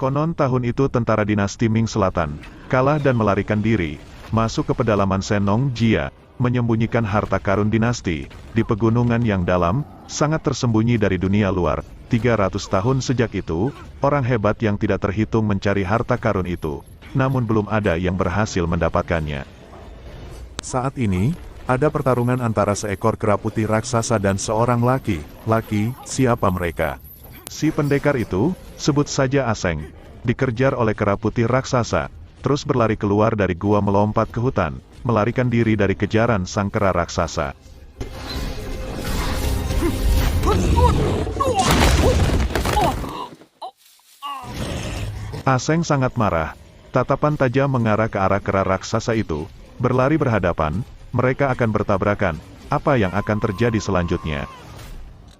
Konon tahun itu tentara dinasti Ming Selatan kalah dan melarikan diri, masuk ke pedalaman Senong Jia, menyembunyikan harta karun dinasti di pegunungan yang dalam, sangat tersembunyi dari dunia luar. 300 tahun sejak itu, orang hebat yang tidak terhitung mencari harta karun itu, namun belum ada yang berhasil mendapatkannya. Saat ini, ada pertarungan antara seekor kera putih raksasa dan seorang laki-laki, siapa mereka? Si pendekar itu, sebut saja Aseng, dikejar oleh kera putih raksasa, terus berlari keluar dari gua melompat ke hutan, melarikan diri dari kejaran sang kera raksasa. Aseng sangat marah, tatapan tajam mengarah ke arah kera raksasa itu, berlari berhadapan, mereka akan bertabrakan, apa yang akan terjadi selanjutnya?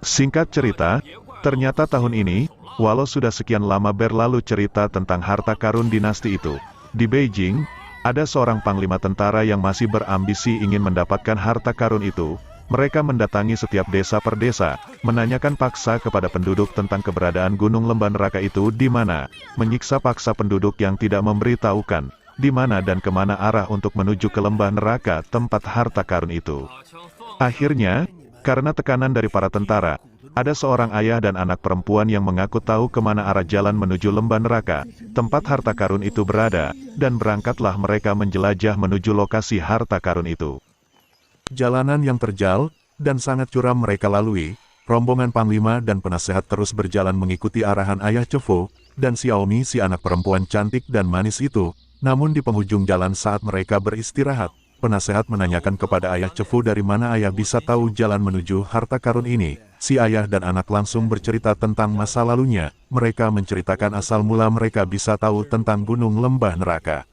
Singkat cerita, ternyata tahun ini, walau sudah sekian lama berlalu cerita tentang harta karun dinasti itu, di Beijing, ada seorang panglima tentara yang masih berambisi ingin mendapatkan harta karun itu. Mereka mendatangi setiap desa per desa, menanyakan paksa kepada penduduk tentang keberadaan gunung lembah neraka itu di mana, menyiksa paksa penduduk yang tidak memberitahukan di mana dan kemana arah untuk menuju ke lembah neraka tempat harta karun itu. Akhirnya, karena tekanan dari para tentara, ada seorang ayah dan anak perempuan yang mengaku tahu kemana arah jalan menuju lembah neraka, tempat harta karun itu berada, dan berangkatlah mereka menjelajah menuju lokasi harta karun itu. Jalanan yang terjal, dan sangat curam mereka lalui, rombongan panglima dan penasehat terus berjalan mengikuti arahan ayah Cefu, dan Xiaomi si anak perempuan cantik dan manis itu. Namun di penghujung jalan saat mereka beristirahat, penasehat menanyakan kepada ayah Cefu dari mana ayah bisa tahu jalan menuju harta karun ini. Si ayah dan anak langsung bercerita tentang masa lalunya, mereka menceritakan asal mula mereka bisa tahu tentang gunung lembah neraka.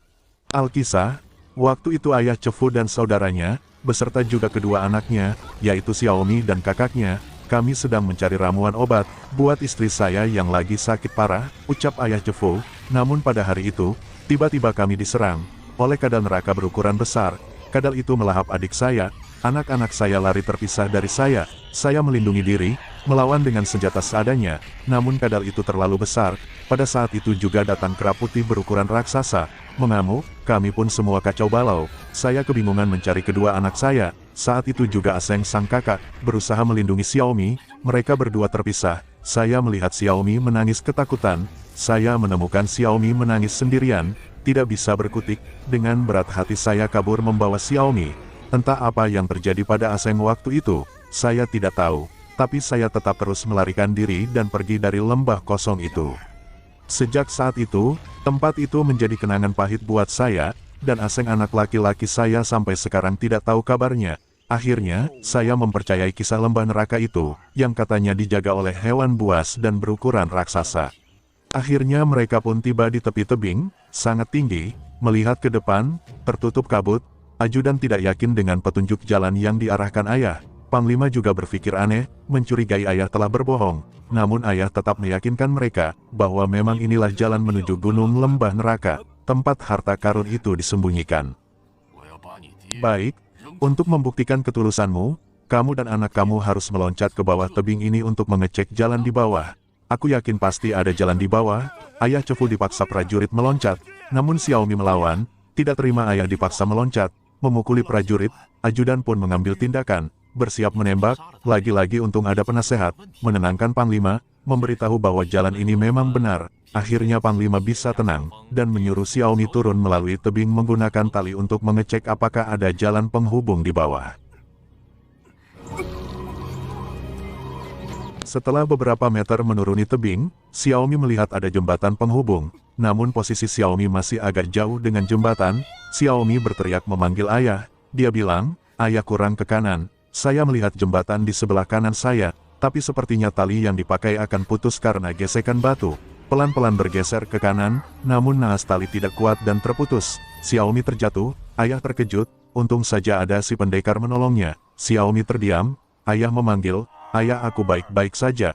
Alkisah, waktu itu ayah Cefu dan saudaranya, beserta juga kedua anaknya, yaitu Xiaomi dan kakaknya, kami sedang mencari ramuan obat, buat istri saya yang lagi sakit parah, ucap ayah Cefu. Namun pada hari itu, tiba-tiba kami diserang oleh kadal neraka berukuran besar. Kadal itu melahap adik saya, anak-anak saya lari terpisah dari saya melindungi diri, melawan dengan senjata seadanya, namun kadal itu terlalu besar. Pada saat itu juga datang kera putih berukuran raksasa, mengamuk, kami pun semua kacau balau, saya kebingungan mencari kedua anak saya. Saat itu juga Aseng sang kakak, berusaha melindungi Xiaomi, mereka berdua terpisah, saya melihat Xiaomi menangis ketakutan, saya menemukan Xiaomi menangis sendirian, tidak bisa berkutik, dengan berat hati saya kabur membawa Xiaomi. Entah apa yang terjadi pada Aseng waktu itu, saya tidak tahu, tapi saya tetap terus melarikan diri dan pergi dari lembah kosong itu. Sejak saat itu, tempat itu menjadi kenangan pahit buat saya, dan Aseng anak laki-laki saya sampai sekarang tidak tahu kabarnya. Akhirnya, saya mempercayai kisah lembah neraka itu, yang katanya dijaga oleh hewan buas dan berukuran raksasa. Akhirnya mereka pun tiba di tepi tebing, sangat tinggi, melihat ke depan, tertutup kabut. Ajudan tidak yakin dengan petunjuk jalan yang diarahkan ayah. Panglima juga berpikir aneh, mencurigai ayah telah berbohong. Namun ayah tetap meyakinkan mereka, bahwa memang inilah jalan menuju gunung lembah neraka, tempat harta karun itu disembunyikan. Baik, untuk membuktikan ketulusanmu, kamu dan anak kamu harus meloncat ke bawah tebing ini untuk mengecek jalan di bawah. Aku yakin pasti ada jalan di bawah. Ayah Cefu dipaksa prajurit meloncat, namun Xiaomi melawan, tidak terima ayah dipaksa meloncat, memukuli prajurit. Ajudan pun mengambil tindakan, bersiap menembak. Lagi-lagi untung ada penasehat, menenangkan Panglima, memberitahu bahwa jalan ini memang benar. Akhirnya Panglima bisa tenang, dan menyuruh Xiaomi turun melalui tebing menggunakan tali untuk mengecek apakah ada jalan penghubung di bawah. Setelah beberapa meter menuruni tebing, Xiaomi melihat ada jembatan penghubung. Namun posisi Xiaomi masih agak jauh dengan jembatan. Xiaomi berteriak memanggil ayah. Dia bilang, ayah kurang ke kanan. Saya melihat jembatan di sebelah kanan saya, tapi sepertinya tali yang dipakai akan putus karena gesekan batu. Pelan-pelan bergeser ke kanan, namun naas tali tidak kuat dan terputus. Xiaomi terjatuh, ayah terkejut, untung saja ada si pendekar menolongnya. Xiaomi terdiam, ayah memanggil, ayah aku baik-baik saja.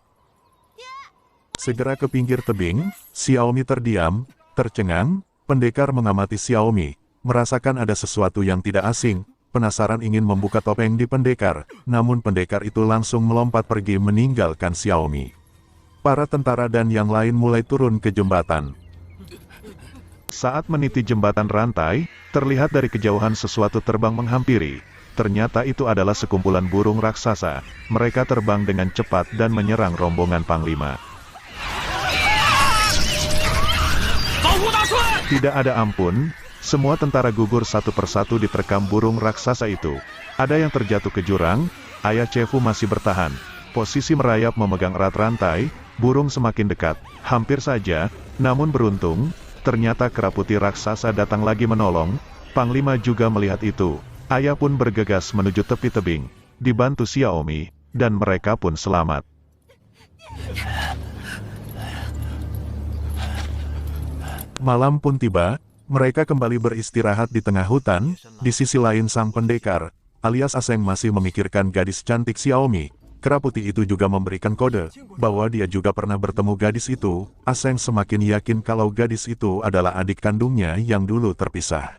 Segera ke pinggir tebing, Xiaomi terdiam, tercengang, pendekar mengamati Xiaomi, merasakan ada sesuatu yang tidak asing, penasaran ingin membuka topeng di pendekar, namun pendekar itu langsung melompat pergi meninggalkan Xiaomi. Para tentara dan yang lain mulai turun ke jembatan. Saat meniti jembatan rantai, terlihat dari kejauhan sesuatu terbang menghampiri. Ternyata itu adalah sekumpulan burung raksasa. Mereka terbang dengan cepat dan menyerang rombongan Panglima. Tidak ada ampun, semua tentara gugur satu persatu diterkam burung raksasa itu. Ada yang terjatuh ke jurang, ayah Chefu masih bertahan. Posisi merayap memegang erat rantai, burung semakin dekat, hampir saja, namun beruntung, ternyata kera putih raksasa datang lagi menolong. Panglima juga melihat itu. Ayah pun bergegas menuju tepi tebing, dibantu Xiaomi, dan mereka pun selamat. Malam pun tiba, mereka kembali beristirahat di tengah hutan. Di sisi lain sang pendekar, alias Aseng masih memikirkan gadis cantik Xiaomi. Kera putih itu juga memberikan kode, bahwa dia juga pernah bertemu gadis itu. Aseng semakin yakin kalau gadis itu adalah adik kandungnya yang dulu terpisah.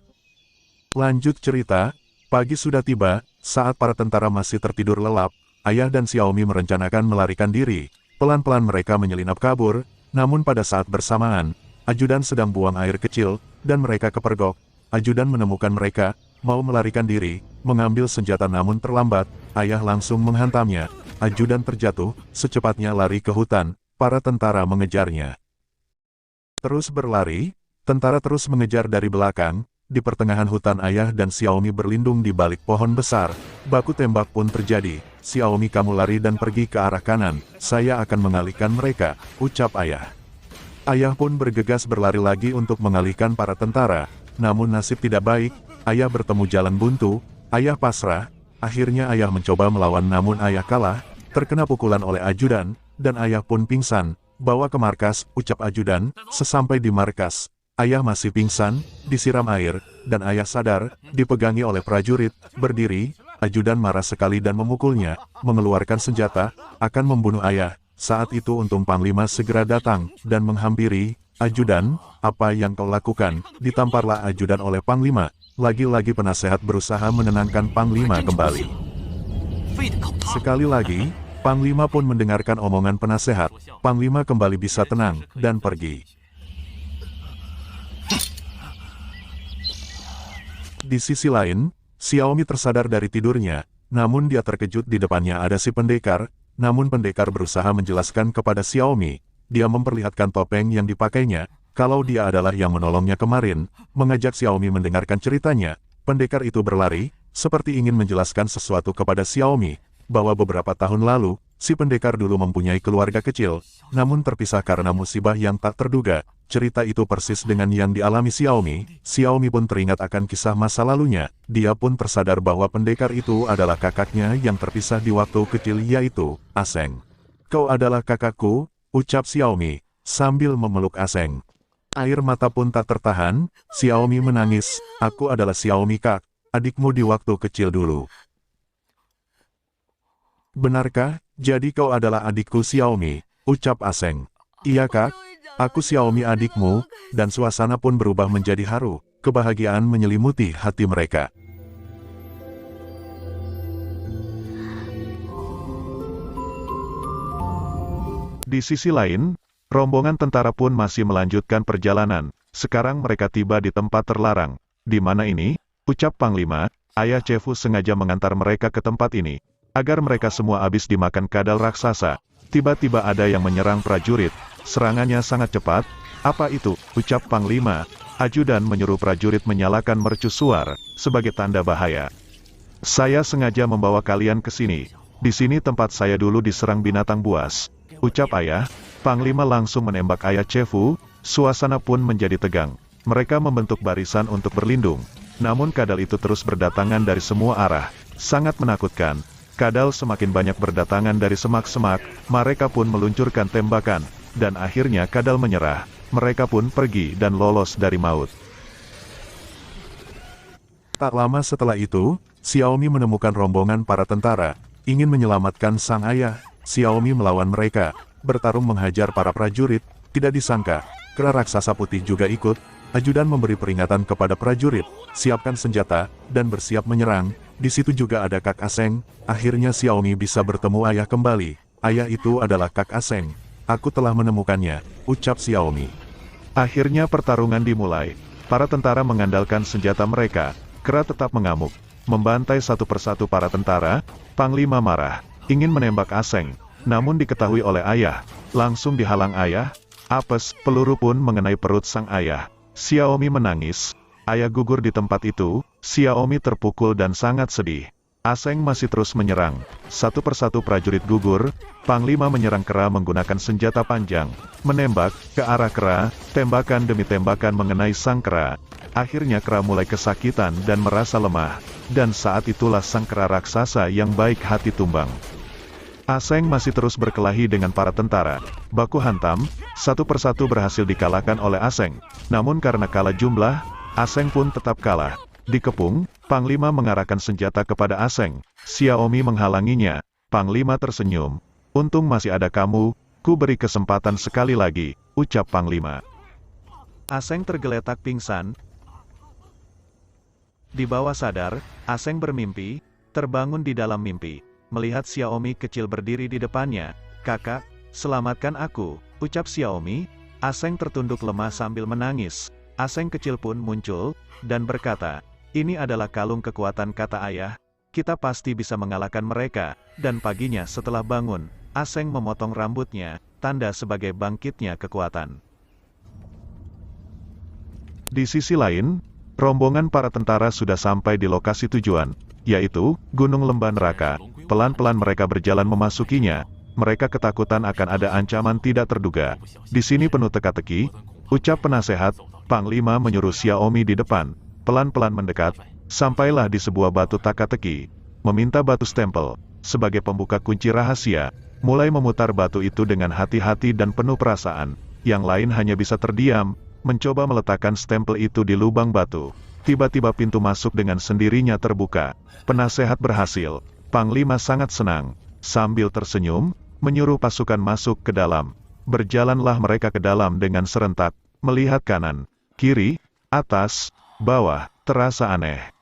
Lanjut cerita, pagi sudah tiba, saat para tentara masih tertidur lelap, ayah dan Xiaomi merencanakan melarikan diri. Pelan-pelan mereka menyelinap kabur, namun pada saat bersamaan, ajudan sedang buang air kecil, dan mereka kepergok. Ajudan menemukan mereka, mau melarikan diri, mengambil senjata namun terlambat, ayah langsung menghantamnya. Ajudan terjatuh, secepatnya lari ke hutan, para tentara mengejarnya. Terus berlari, tentara terus mengejar dari belakang, di pertengahan hutan ayah dan Xiaomi berlindung di balik pohon besar, baku tembak pun terjadi. Xiaomi, kamu lari dan pergi ke arah kanan, saya akan mengalihkan mereka, ucap ayah. Ayah pun bergegas berlari lagi untuk mengalihkan para tentara, namun nasib tidak baik, ayah bertemu jalan buntu, ayah pasrah. Akhirnya ayah mencoba melawan namun ayah kalah, terkena pukulan oleh ajudan, dan ayah pun pingsan. Bawa ke markas, ucap ajudan. Sesampai di markas, ayah masih pingsan, disiram air, dan ayah sadar, dipegangi oleh prajurit, berdiri. Ajudan marah sekali dan memukulnya, mengeluarkan senjata, akan membunuh ayah. Saat itu untung Panglima segera datang, dan menghampiri. Ajudan, apa yang kau lakukan? Ditamparlah ajudan oleh Panglima. Lagi-lagi penasehat berusaha menenangkan Panglima kembali. Sekali lagi, Panglima pun mendengarkan omongan penasehat. Panglima kembali bisa tenang, dan pergi. Di sisi lain, Xiaomi tersadar dari tidurnya, namun dia terkejut di depannya ada si pendekar, namun pendekar berusaha menjelaskan kepada Xiaomi, dia memperlihatkan topeng yang dipakainya, kalau dia adalah yang menolongnya kemarin, mengajak Xiaomi mendengarkan ceritanya. Pendekar itu berlari, seperti ingin menjelaskan sesuatu kepada Xiaomi, bahwa beberapa tahun lalu, si pendekar dulu mempunyai keluarga kecil, namun terpisah karena musibah yang tak terduga. Cerita itu persis dengan yang dialami Xiaomi. Xiaomi pun teringat akan kisah masa lalunya, dia pun tersadar bahwa pendekar itu adalah kakaknya yang terpisah di waktu kecil yaitu, Aseng. Kau adalah kakakku, ucap Xiaomi, sambil memeluk Aseng. Air mata pun tak tertahan, Xiaomi menangis, aku adalah Xiaomi kak, adikmu di waktu kecil dulu. Benarkah, jadi kau adalah adikku Xiaomi, ucap Aseng. Iya kak, aku Xiaomi adikmu, dan suasana pun berubah menjadi haru, kebahagiaan menyelimuti hati mereka. Di sisi lain, rombongan tentara pun masih melanjutkan perjalanan. Sekarang mereka tiba di tempat terlarang. Di mana ini? Ucap Panglima, ayah Chefu sengaja mengantar mereka ke tempat ini, agar mereka semua habis dimakan kadal raksasa. Tiba-tiba ada yang menyerang prajurit. Serangannya sangat cepat. Apa itu? Ucap Panglima. Ajudan menyuruh prajurit menyalakan mercusuar, sebagai tanda bahaya. Saya sengaja membawa kalian ke sini. Di sini tempat saya dulu diserang binatang buas. Ucap ayah. Panglima langsung menembak ayah Chefu, suasana pun menjadi tegang. Mereka membentuk barisan untuk berlindung. Namun kadal itu terus berdatangan dari semua arah. Sangat menakutkan. Kadal semakin banyak berdatangan dari semak-semak, mereka pun meluncurkan tembakan, dan akhirnya kadal menyerah. Mereka pun pergi dan lolos dari maut. Tak lama setelah itu, Xiaomi menemukan rombongan para tentara, ingin menyelamatkan sang ayah. Xiaomi melawan mereka, bertarung menghajar para prajurit, tidak disangka, kera raksasa putih juga ikut. Ajudan memberi peringatan kepada prajurit, siapkan senjata, dan bersiap menyerang. Di situ juga ada Kak Aseng. Akhirnya Xiaomi bisa bertemu ayah kembali. Ayah itu adalah Kak Aseng. Aku telah menemukannya, ucap Xiaomi. Akhirnya pertarungan dimulai. Para tentara mengandalkan senjata mereka. Kera tetap mengamuk, membantai satu persatu para tentara. Panglima marah, ingin menembak Aseng, namun diketahui oleh ayah. Langsung dihalang ayah. Apes, peluru pun mengenai perut sang ayah. Xiaomi menangis. Ayah gugur di tempat itu. Xiaomi terpukul dan sangat sedih. Aseng masih terus menyerang. Satu persatu prajurit gugur. Panglima menyerang kera menggunakan senjata panjang. Menembak ke arah kera. Tembakan demi tembakan mengenai sang kera. Akhirnya kera mulai kesakitan dan merasa lemah. Dan saat itulah sang kera raksasa yang baik hati tumbang. Aseng masih terus berkelahi dengan para tentara. Baku hantam. Satu persatu berhasil dikalahkan oleh Aseng. Namun karena kalah jumlah, Aseng pun tetap kalah. Dikepung, Panglima mengarahkan senjata kepada Aseng. Xiaomi menghalanginya. Panglima tersenyum. Untung masih ada kamu, ku beri kesempatan sekali lagi, ucap Panglima. Aseng tergeletak pingsan. Di bawah sadar, Aseng bermimpi, terbangun di dalam mimpi. Melihat Xiaomi kecil berdiri di depannya. Kakak, selamatkan aku, ucap Xiaomi. Aseng tertunduk lemah sambil menangis. Aseng kecil pun muncul, dan berkata, ini adalah kalung kekuatan kata ayah, kita pasti bisa mengalahkan mereka. Dan paginya setelah bangun, Aseng memotong rambutnya, tanda sebagai bangkitnya kekuatan. Di sisi lain, rombongan para tentara sudah sampai di lokasi tujuan, yaitu Gunung Lembah Neraka. Pelan-pelan mereka berjalan memasukinya. Mereka ketakutan akan ada ancaman tidak terduga. Di sini penuh teka-teki, ucap penasehat. Panglima menyuruh Xiaomi di depan. Pelan-pelan mendekat, sampailah di sebuah batu teka-teki. Meminta batu stempel, sebagai pembuka kunci rahasia. Mulai memutar batu itu dengan hati-hati dan penuh perasaan. Yang lain hanya bisa terdiam, mencoba meletakkan stempel itu di lubang batu. Tiba-tiba pintu masuk dengan sendirinya terbuka. Penasehat berhasil. Panglima sangat senang. Sambil tersenyum, menyuruh pasukan masuk ke dalam. Berjalanlah mereka ke dalam dengan serentak, melihat kanan, kiri, atas, bawah, terasa aneh.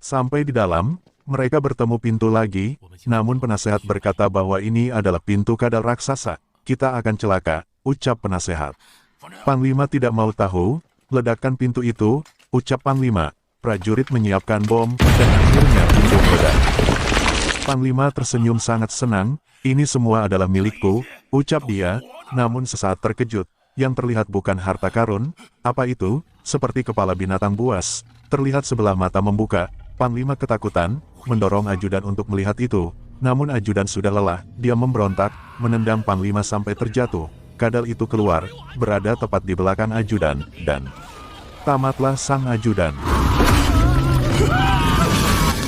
Sampai di dalam, mereka bertemu pintu lagi, namun penasehat berkata bahwa ini adalah pintu kadal raksasa. Kita akan celaka, ucap penasehat. Panglima tidak mau tahu, ledakan pintu itu, ucap Panglima. Prajurit menyiapkan bom, dan akhirnya pintu meledak. Panglima tersenyum sangat senang, ini semua adalah milikku, ucap dia, namun sesaat terkejut. Yang terlihat bukan harta karun, apa itu? Seperti kepala binatang buas, terlihat sebelah mata membuka. Panglima ketakutan, mendorong ajudan untuk melihat itu. Namun ajudan sudah lelah, dia memberontak, menendang Panglima sampai terjatuh. Kadal itu keluar, berada tepat di belakang ajudan, dan tamatlah sang ajudan.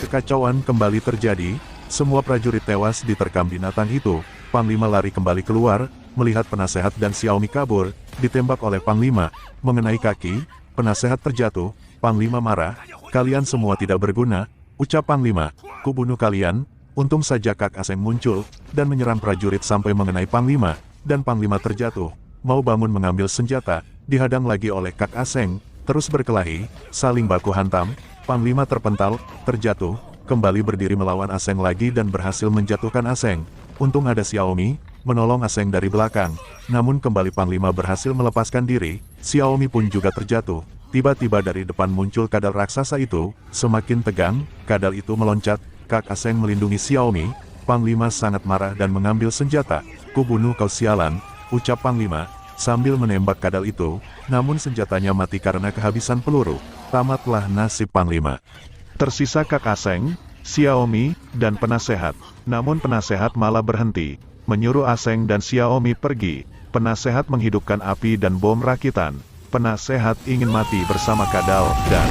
Kekacauan kembali terjadi, semua prajurit tewas diterkam binatang itu. Panglima lari kembali keluar, melihat penasehat dan Xiaomi kabur, ditembak oleh Panglima, mengenai kaki, penasehat terjatuh. Panglima marah, kalian semua tidak berguna, ucap Panglima, ku bunuh kalian. Untung saja Kak Aseng muncul, dan menyerang prajurit sampai mengenai Panglima, dan Panglima terjatuh, mau bangun mengambil senjata, dihadang lagi oleh Kak Aseng, terus berkelahi, saling baku hantam. Panglima terpental, terjatuh, kembali berdiri melawan Aseng lagi dan berhasil menjatuhkan Aseng. Untung ada Xiaomi, menolong Aseng dari belakang, namun kembali Panglima berhasil melepaskan diri, Xiaomi pun juga terjatuh. Tiba-tiba dari depan muncul kadal raksasa itu, semakin tegang, kadal itu meloncat, Kak Aseng melindungi Xiaomi, Panglima sangat marah dan mengambil senjata, ku bunuh kau sialan, ucap Panglima, sambil menembak kadal itu, namun senjatanya mati karena kehabisan peluru, tamatlah nasib Panglima. Tersisa Kak Aseng, Xiaomi, dan penasehat, namun penasehat malah berhenti. Menyuruh Aseng dan Xiaomi pergi. Penasehat menghidupkan api dan bom rakitan. Penasehat ingin mati bersama kadal, dan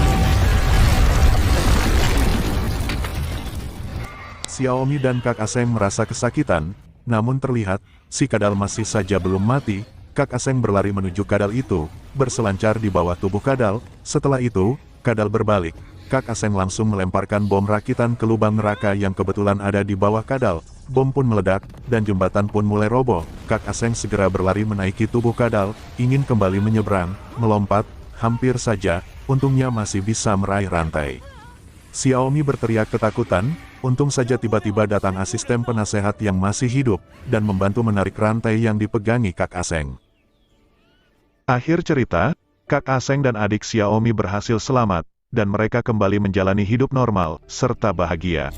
Xiaomi dan Kak Aseng merasa kesakitan, namun terlihat, si kadal masih saja belum mati. Kak Aseng berlari menuju kadal itu, berselancar di bawah tubuh kadal. Setelah itu, kadal berbalik. Kak Aseng langsung melemparkan bom rakitan ke lubang neraka yang kebetulan ada di bawah kadal. Bom pun meledak, dan jembatan pun mulai roboh. Kak Aseng segera berlari menaiki tubuh kadal, ingin kembali menyeberang, melompat, hampir saja, untungnya masih bisa meraih rantai. Xiaomi berteriak ketakutan, untung saja tiba-tiba datang asisten penasehat yang masih hidup, dan membantu menarik rantai yang dipegangi Kak Aseng. Akhir cerita, Kak Aseng dan adik Xiaomi berhasil selamat, dan mereka kembali menjalani hidup normal, serta bahagia.